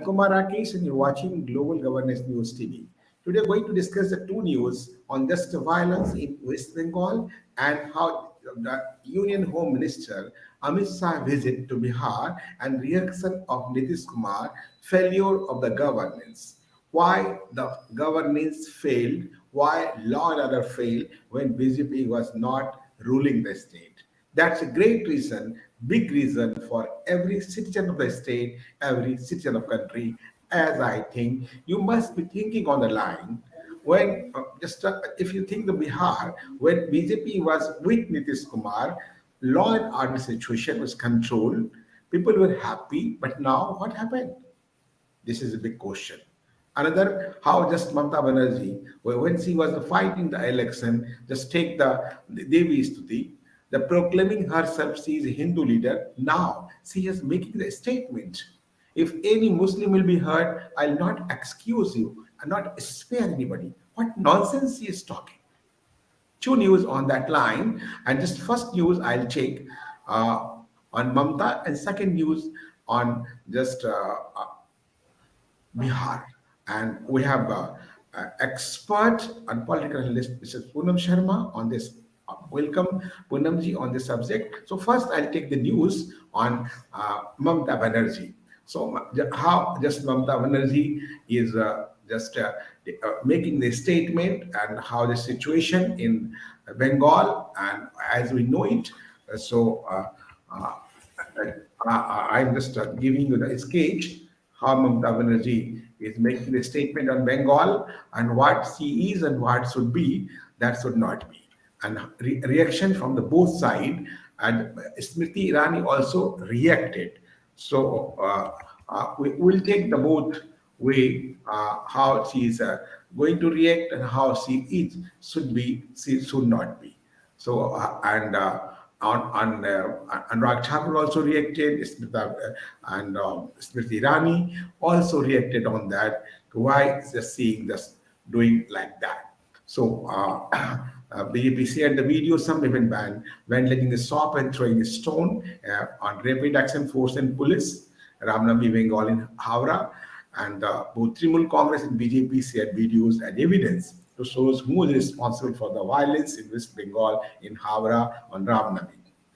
Kumar Rakesh, and you're watching Global Governance News TV. Today, we're going to discuss the two news on just violence in West Bengal and how the Union Home Minister Amit Shah visit to Bihar and reaction of Nitish Kumar, failure of the governance. Why the governance failed, why law and order failed when BJP was not ruling the state. That's a great reason, big reason for every citizen of the state, every citizen of country. As I think, you must be thinking on the line when just if you think the Bihar when BJP was with Nitish Kumar, law and order situation was controlled. People were happy, but now what happened? This is a big question. Another, how just Mamta Banerjee, when she was fighting the election, just take the Devi Stuti, the proclaiming herself she is a Hindu leader. Now she is making the statement. If any Muslim will be hurt, I'll not excuse you, I'll not spare anybody. What nonsense she is talking. Two news on that line, and just first news I'll take uh, on Mamta, and second news on just Bihar. And we have expert and political analyst, Mrs. Poonam Sharma, on this. Welcome, Poonamji, on this subject. So first, I'll take the news on Mamta Banerjee. So how just Mamta Banerjee is just making the statement and how the situation in Bengal and as we know it. Uh, I'm just giving you the sketch how Mamata Banerjee is making a statement on Bengal and what she is and what should be, that should not be. And reaction from the both side, and Smriti Irani also reacted. So we will take the both way how she is going to react and how she is should be, she should not be. So and Raj Thakur also reacted, Smriti Irani also reacted on that. Why is just seeing this doing like that? So BJP shared the video. Some even banned vandalizing the shop and throwing a stone on rapid action force and police. Ramnavi Bengal in Howrah, and both Trinamool Congress and BJP shared videos and evidence to show who is responsible for the violence in West Bengal in Howrah on Ramnavi.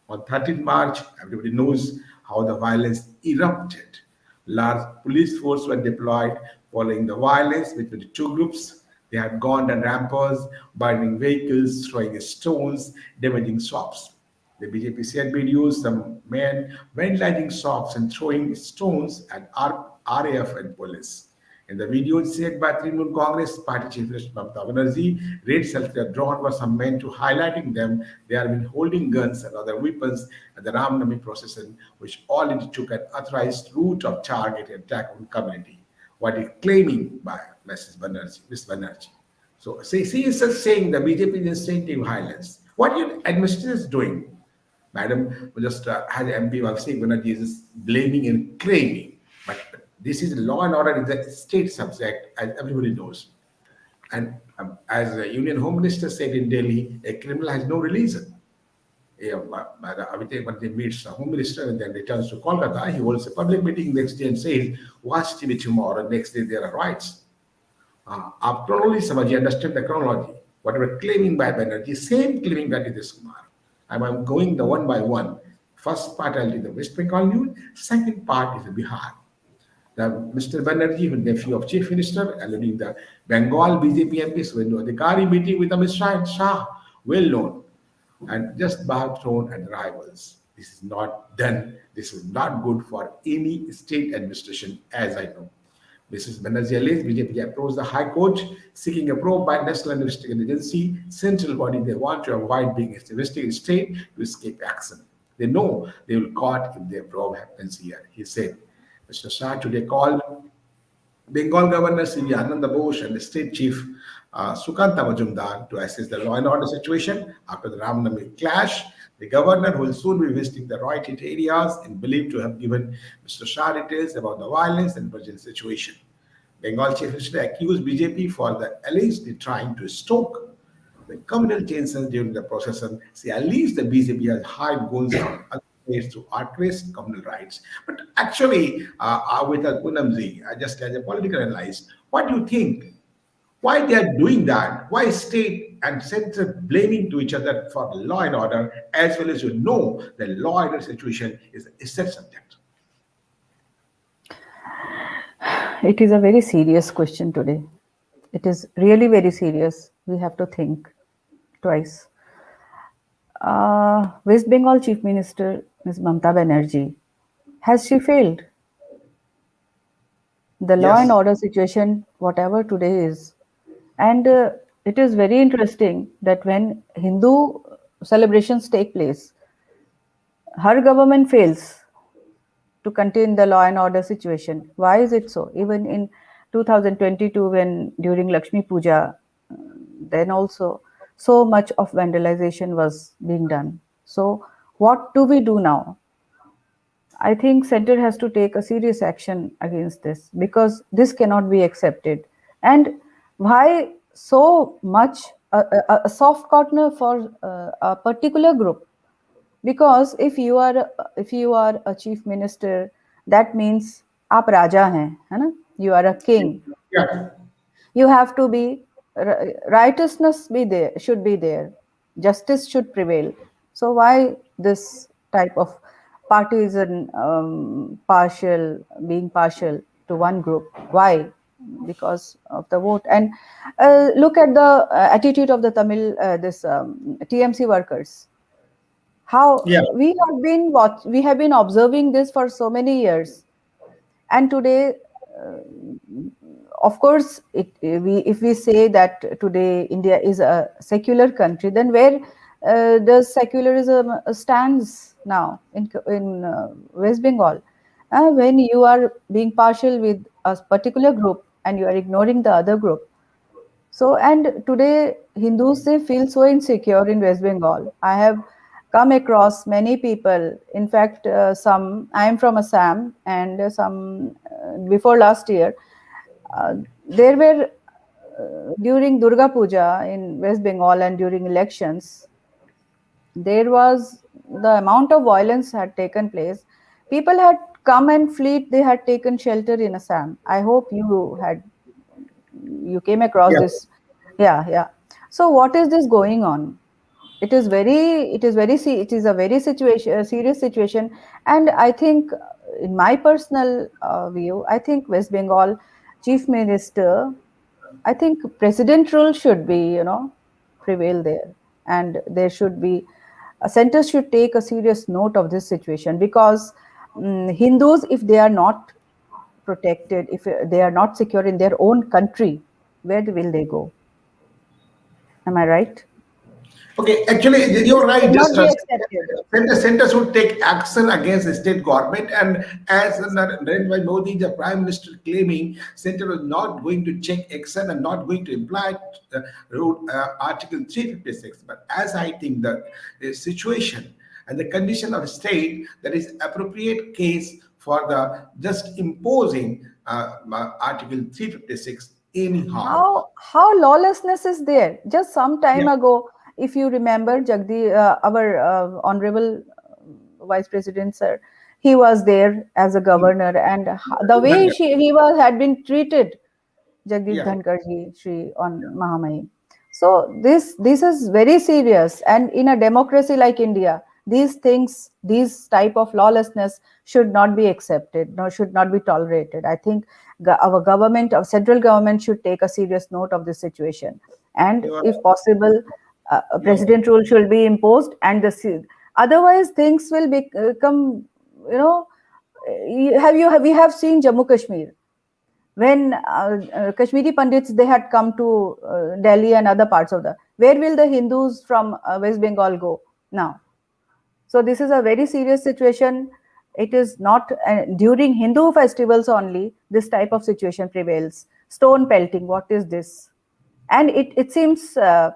On 13th March, everybody knows how the violence erupted. Large police force were deployed following the violence between the two groups. They had gone on rampers, burning vehicles, throwing stones, damaging shops. The BJP shared videos, some men vandalizing shops and throwing stones at RAF and police. In the video shared by Trinamool Congress Party Chief Mamata Banerjee, red cells were drawn by some men to highlighting them. They have been holding guns and other weapons at the Ramnami procession, which already took an authorized route of targeted attack on community. What is claiming by Mrs. Banerjee, Ms. Banerjee. So she is just saying the BJP is inciting violence. What your administration is doing? Madam just had MP Abhishek Banerjee is blaming and claiming. But this is law and order, is a state subject, as everybody knows. And as the Union Home Minister said in Delhi, a criminal has no religion. Yeah, Abhishek Banerjee meets the Home Minister and then returns to Kolkata. He holds a public meeting next day and says, watch TV tomorrow. Next day there are riots. After only Samaji understand the chronology. Whatever claiming by Banerjee, same claiming by Nitish Kumar. I'm going the one by one. First part I'll do the West Bengal news. Second part is the Bihar. The Mr. Banerjee, nephew of Chief Minister, alluding the Bengal BJP MPs went to a Adhikari meeting with Amit Shah, well known, and just back thrown at the rivals. This is not done. This is not good for any state administration, as I know. Mrs. Banerjee alleged BJP approached the High Court seeking a probe by National Investigative Agency, central body they want to avoid being an investigative state to escape action. They know they will caught if their probe happens here, he said. Mr. Shah today called Bengal Governor C.V. Ananda Bose and the State Chief Sukanta Majumdar to assess the law and order situation after the Ramnami clash. The governor will soon be visiting the right-hit areas and believed to have given Mr. Shah details about the violence and present situation. Bengal Chief Minister accused BJP for the allegedly trying to stoke the communal tensions during the procession. She alleged the BJP has hired goons from other place to artists, communal rights. But actually, with Poonamji, just as a political analyst, what do you think? Why they are doing that? Why state and center blaming to each other for law and order, as well as the law and order situation is a set subject? It is a very serious question today. It is really very serious. We have to think twice. West Bengal Chief Minister Ms. Mamata Banerjee, has she failed? The law and Yes. order situation, whatever today is, and it is very interesting that when Hindu celebrations take place, her government fails to contain the law and order situation. Why is it so? Even in 2022, when during Lakshmi Puja, then also so much of vandalization was being done. So, what do we do now? I think center has to take a serious action against this because this cannot be accepted. And why so much a soft corner for a particular group? Because if you are a chief minister, that means आप राजा हैं, है ना? You are a king. Yeah. You have to be righteousness be there should be there, justice should prevail. So why this type of partisan partial being partial to one group? Why? Because of the vote. And look at the attitude of the Tamil this TMC workers. How Yeah. we have been observing this for so many years, and today, of course, if we say that today India is a secular country, then where does secularism stands now in West Bengal? When you are being partial with a particular group and you are ignoring the other group. So, and today Hindus, they feel so insecure in West Bengal. I have come across many people. In fact, I am from Assam, and some before last year, there were during Durga Puja in West Bengal and during elections, there was the amount of violence had taken place. People had come and fled. They had taken shelter in Assam. I hope you came across Yeah. this. Yeah, yeah. So what is this going on? It is a very serious situation. And I think, in my personal view, I think West Bengal chief minister, I think president rule should be, prevail there. And there should be a center should take a serious note of this situation, because Hindus, if they are not protected, if they are not secure in their own country, where will they go? Am I right? Okay, actually, This you're right. cannot Just be accepted. center should take action against the state government, and as Narendra Modi, the Prime Minister, claiming center is not going to check action and not going to imply Article 356. But as I think that the situation and the condition of state, that is appropriate case for the just imposing Article 356 anyhow. How lawlessness is there? Just some time Yeah. ago, if you remember, our honorable vice president sir, he was there as a governor, and the way he was had been treated, Jagdish Yeah. Dhankar ji, Shri on Mahamai. So this is very serious, and in a democracy like India, these things, these type of lawlessness should not be accepted, no, should not be tolerated. I think our government, our central government, should take a serious note of this situation, and You are, if possible, a you are president rule should be imposed, and otherwise things will become, you know, we have seen Jammu Kashmir when Kashmiri Pandits, they had come to Delhi and other parts of the. Where will the Hindus from West Bengal go now? So this is a very serious situation. It is not during Hindu festivals only this type of situation prevails. Stone pelting, what is this? And it seems some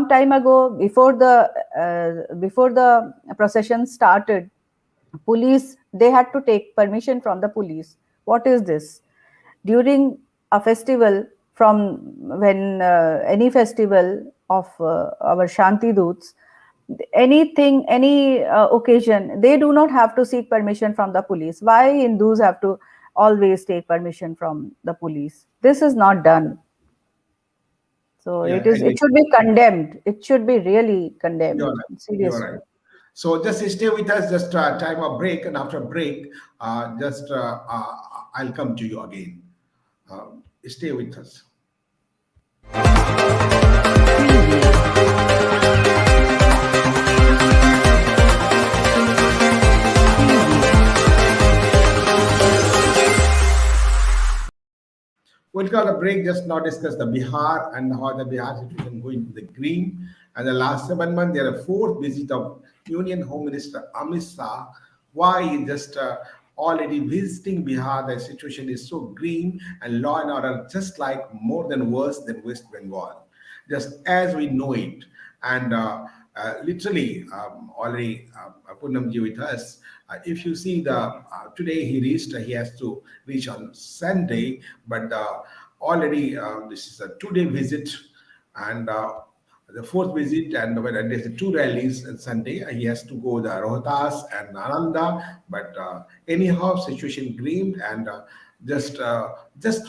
time ago, before the procession started, police, they had to take permission from the police. What is this? During a festival, from when any festival of our Shanti Doots, anything, any occasion, they do not have to seek permission from the police. Why Hindus have to always take permission from the police? This is not done. So Yeah, it should be condemned. It should be really you're condemned right. You're right. seriously. So just stay with us, just time of break, and after break, just I'll come to you again. Stay with us. We'll got a break, just now discuss the Bihar and how the Bihar situation going to the green. And the last 7 months, there are fourth visit of Union Home Minister Amit Shah. Why he just already visiting Bihar, the situation is so green and law and order just like more than worse than West Bengal, just as we know it. And literally, already Poonamji with us. If you see the today he reached, he has to reach on Sunday, but already this is a 2 day visit, and the fourth visit, and when there's the two rallies on Sunday, he has to go the Rohtas and Nalanda. But anyhow, situation green, and just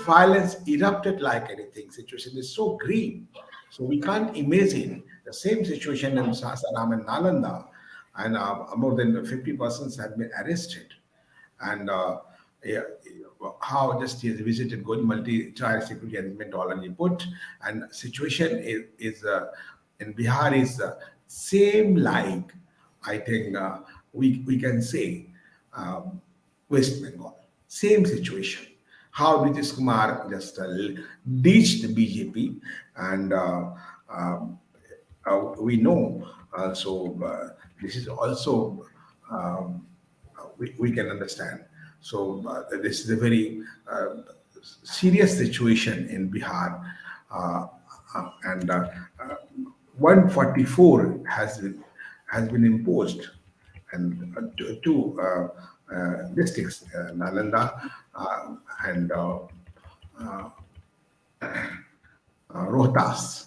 violence erupted like anything. Situation is so green, so we can't imagine the same situation in Sasaram and Nalanda, and more than 50 persons have been arrested. And yeah, how just he has visited good multi-trial security arrangement already put, and situation is in Bihar is same like I think we can say West Bengal, same situation. How Nitish Kumar just ditched the BJP, and we know. This is also we can understand. So this is a very serious situation in Bihar, uh, and 144 has been imposed, and two districts, Nalanda and Rohtas.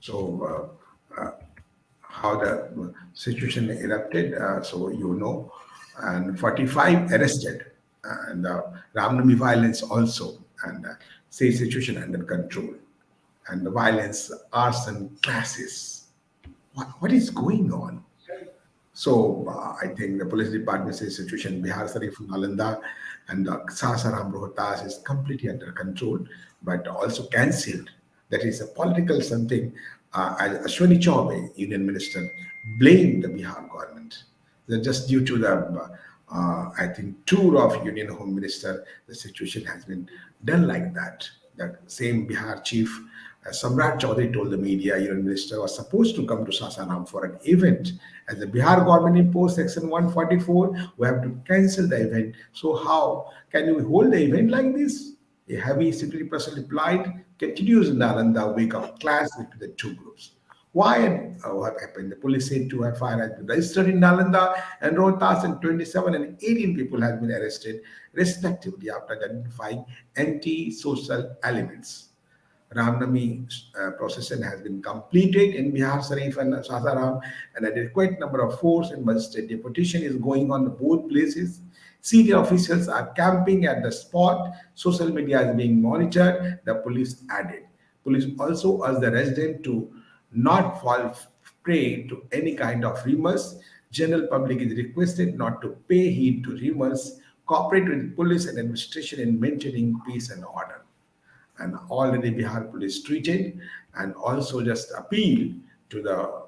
So how the situation erupted, so you know, and 45 arrested, and Ramnami violence also, and say situation under control, and the violence, arson, classes. What is going on? So I think the police department says situation in Bihar Sarif, Nalanda, and Sasaram Rohtas is completely under control, but also cancelled. That is a political something. As Ashwini Chaubey, Union Minister, blamed the Bihar government. That just due to the, I think, tour of Union Home Minister, the situation has been done like that. That same Bihar chief, Samrat Chaudhary, told the media Union Minister was supposed to come to Sasaram for an event. As the Bihar government imposed Section 144, we have to cancel the event. So how can we hold the event like this? A heavy security personnel deployed continues in Nalanda wake of clash between the two groups. Why and what happened? The police said two FIR has been registered in Nalanda and Rohtas, and 27 and 18 people have been arrested respectively after identifying anti-social elements. Ramnami procession has been completed in Bihar Sharif and Sasaram, and an adequate number of force and magistrate deputation is going on both places. Senior officials are camping at the spot. Social media is being monitored. The police added. Police also urge the resident to not fall prey to any kind of rumors. General public is requested not to pay heed to rumors. Cooperate with police and administration in maintaining peace and order, and already Bihar police treated, and also just appeal to the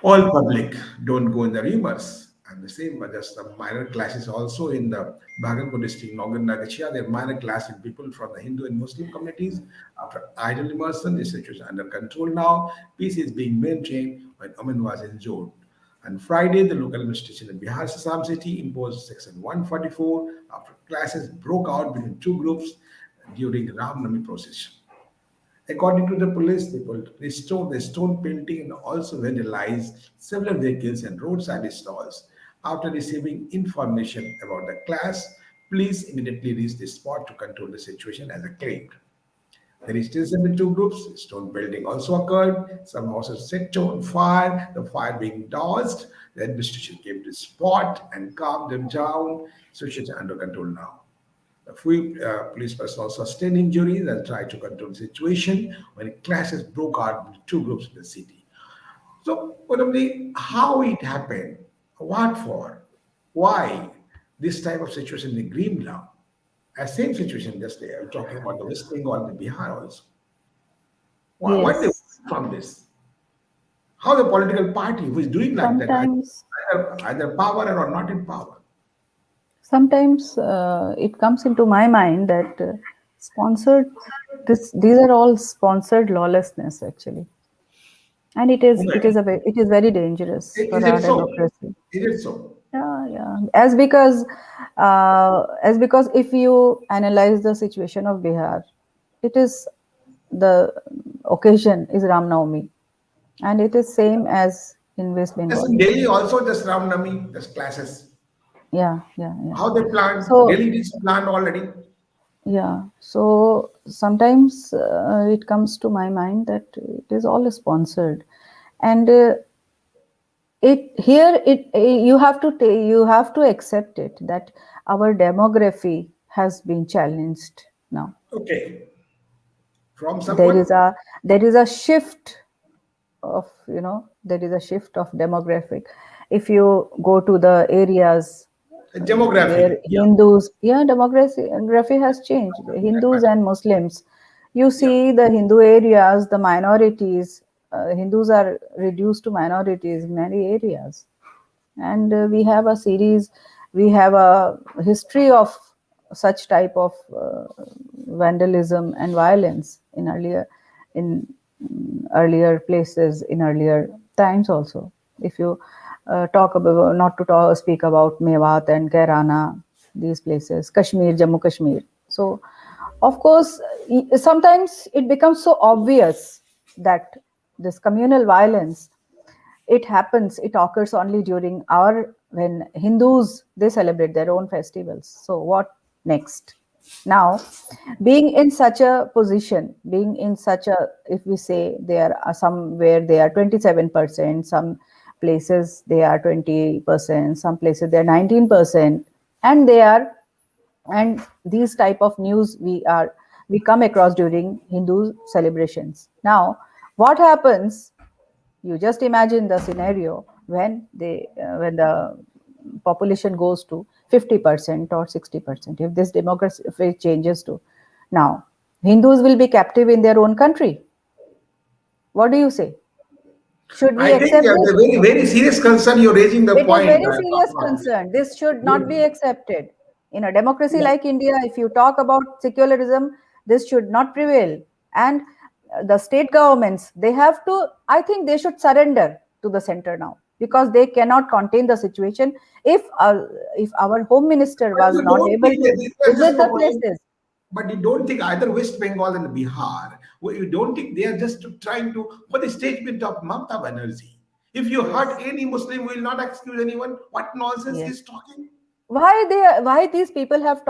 all public, don't go in the rumors. And the same, but just the minor clashes also in the Bhagalpur district, Nogan Nagachia, there are minor clash with people from the Hindu and Muslim communities. After idle immersion, the situation under control now. Peace is being maintained when Aman was injured. And Friday, the local administration in Bihar Assam city imposed Section 144 after clashes broke out between two groups during Ram Nami procession. According to the police, people restored the stone painting and also vandalized several vehicles and roadside stalls. After receiving information about the clash, police immediately reached the spot to control the situation as claimed. There is tension between two groups. Stone building also occurred. Some houses set on fire. The fire being doused. The administration came to the spot and calmed them down. Situation under control now. The few police personnel sustained injuries and tried to control the situation when clashes broke out between two groups in the city. So, probably how it happened, what for, why this type of situation in the Green Law, a same situation just there, talking about the West Bengal and the Bihar also. What they Yes. want from this? How the political party who is doing like that, Sometimes, either power or not in power. sometimes it comes into my mind that sponsored these are all sponsored lawlessness actually, and Okay. it is very dangerous for Is our it so? democracy. Is it so? Yeah, yeah. As because if you analyze the situation of Bihar, it is the occasion is Ram Navami, and it is same as in West Yes, Bengal. in Delhi also just Ram Navami, just classes. Yeah, yeah, yeah. How they planned? So Delhi is planned already. yeah, so sometimes it comes to my mind that it is all sponsored, and it here it you have to accept it that our demography has been challenged now. Okay. From There someone? is a there is a shift of there is a shift of demographic. If you go to the areas where Demography. Yeah. Hindus, yeah, demography has changed. Hindus and Muslims, you Yeah. see the Hindu areas, the minorities, Hindus are reduced to minorities in many areas, and we have a history of such type of vandalism and violence in earlier places in earlier times also. If you talk about not to speak about Mewat and Kairana, these places, Kashmir, Jammu Kashmir. So of course sometimes it becomes so obvious that this communal violence, it occurs only during our when Hindus they celebrate their own festivals. So what next? Now, being in such a position, being in such a, if we say there are some where they are 27%, some places they are 20%, some places they are 19%, and they are and these type of news we come across during Hindu celebrations. Now, what happens, you just imagine the scenario when the population goes to 50% or 60%. If this demography changes to now, Hindus will be captive in their own country. What do you say? Should we I think accept this? the very, very serious concern you're raising the It is point. very serious About concern. This should not be this. accepted. In a democracy Yeah. like India, if you talk about secularism, this should not prevail. And the state governments, they have to, I think they should surrender to the center now because they cannot contain the situation. If our home minister But was you not don't able think that to these are just visit the promoting, places, but you don't think either West Bengal and Bihar, you don't think they are just trying to, for the statement of Mamata Banerjee. If you hurt yes, any Muslim, will not excuse anyone. What nonsense yes. he's talking? Why these people have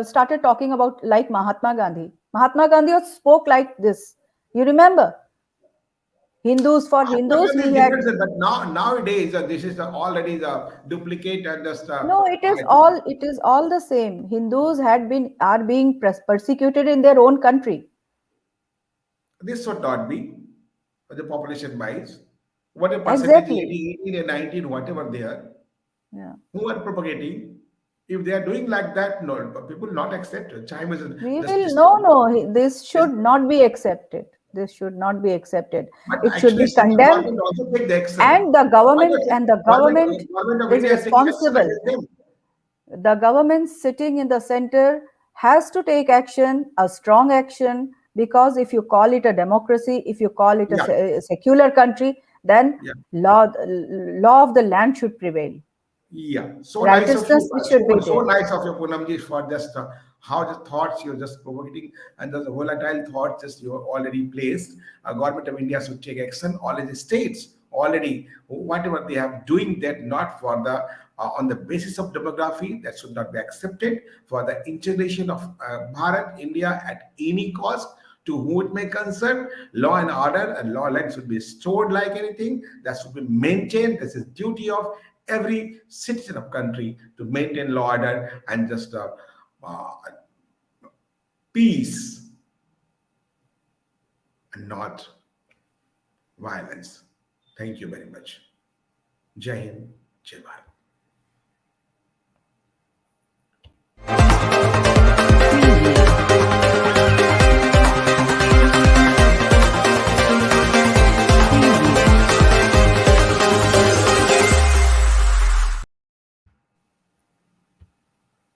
started talking about like Mahatma Gandhi spoke like this, you remember, Hindus for Mahatma Hindus, Gandhi is he had. different, sir, but nowadays this is already the duplicate and just No, it is all the same. Hindus are being persecuted in their own country. this should not be the population wise. What a percentage, Exactly. 80, 18 and 19, whatever they are, Yeah. who are propagating. If they are doing like that, no, people not accept it. Time is We just will no, disturbing. no. This Yes. should not be accepted. This should not be accepted. But It should actually, be central condemned, government also take the action. and the Why government the and the why the government government of is India is taking action responsible. against them? The government sitting in the center has to take action, a strong action, because if you call it a democracy, if you call it a Yeah, secular country, then yeah. law of the land should prevail. Yeah, so nice of you, Righteousness should be so there. nice of you, Poonamji, for just how the thoughts you're just provoking and the volatile thoughts just you already placed. Government of India should take action. All the states already, whatever they have doing that not for the on the basis of demography that should not be accepted for the integration of Bharat India at any cost. to whom it may concern. Law and order and law like should be stored like anything. That should be maintained. This is duty of every citizen of country to maintain law order and just uh, peace and not violence. Thank you very much. Jai Hind, Jai Bharat.